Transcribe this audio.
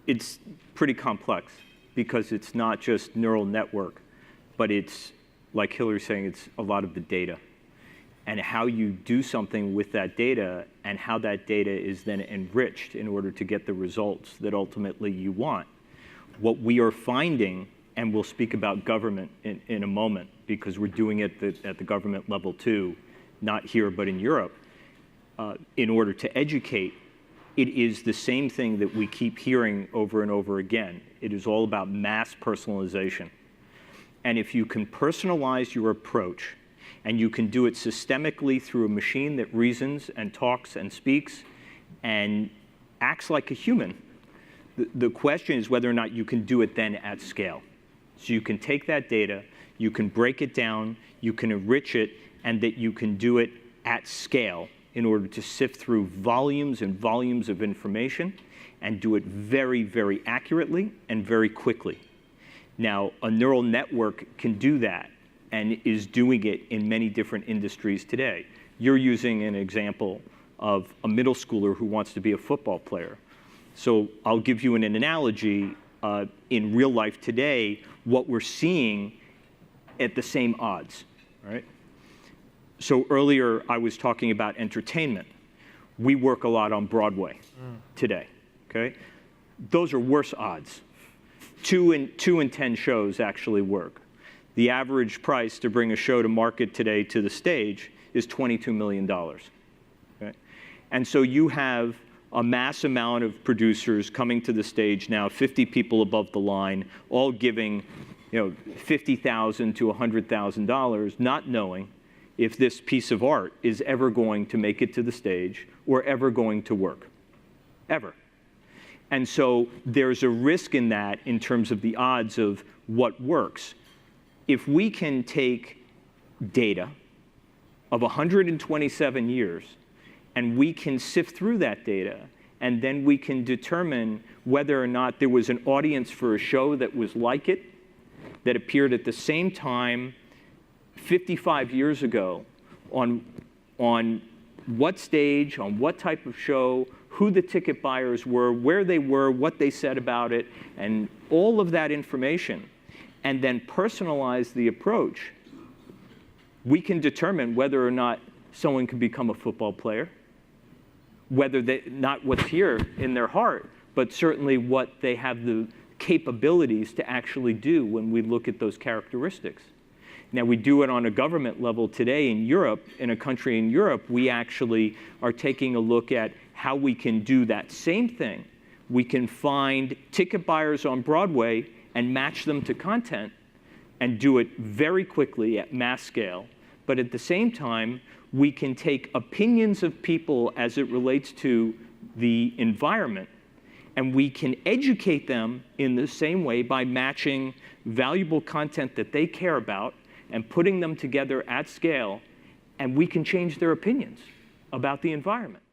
It's pretty complex because it's not just neural network, but it's, like Hillary's saying, it's a lot of the data and how you do something with that data and how that data is then enriched in order to get the results that ultimately you want. What we are finding, and we'll speak about government in a moment because we're doing it at the government level too, not here but in Europe, in order to educate, it is the same thing that we keep hearing over and over again. It is all about mass personalization. And if you can personalize your approach, and you can do it systemically through a machine that reasons and talks and speaks and acts like a human, the question is whether or not you can do it then at scale. So you can take that data, you can break it down, you can enrich it, and that you can do it at scale in order to sift through volumes and volumes of information and do it very, very accurately and very quickly. Now, a neural network can do that and is doing it in many different industries today. You're using an example of a middle schooler who wants to be a football player. So I'll give you an analogy. In real life today, what we're seeing at the same odds, right? So earlier I was talking about entertainment. We work a lot on Broadway today, okay? Those are worse odds. 2 in 10 shows actually work. The average price to bring a show to market today to the stage is $22 million. Okay? And so you have a mass amount of producers coming to the stage now, 50 people above the line, all giving $50,000 to $100,000, not knowing if this piece of art is ever going to make it to the stage or ever going to work, ever. And so there's a risk in that in terms of the odds of what works. If we can take data of 127 years and we can sift through that data, and then we can determine whether or not there was an audience for a show that was like it, that appeared at the same time 55 years ago, on what stage, on what type of show, who the ticket buyers were, where they were, what they said about it, and all of that information, and then personalize the approach, we can determine whether or not someone can become a football player, whether they, not what's here in their heart, but certainly what they have the capabilities to actually do when we look at those characteristics. Now, we do it on a government level today in Europe. In a country in Europe, we actually are taking a look at how we can do that same thing. We can find ticket buyers on Broadway and match them to content and do it very quickly at mass scale. But at the same time, we can take opinions of people as it relates to the environment, and we can educate them in the same way by matching valuable content that they care about and putting them together at scale, and we can change their opinions about the environment.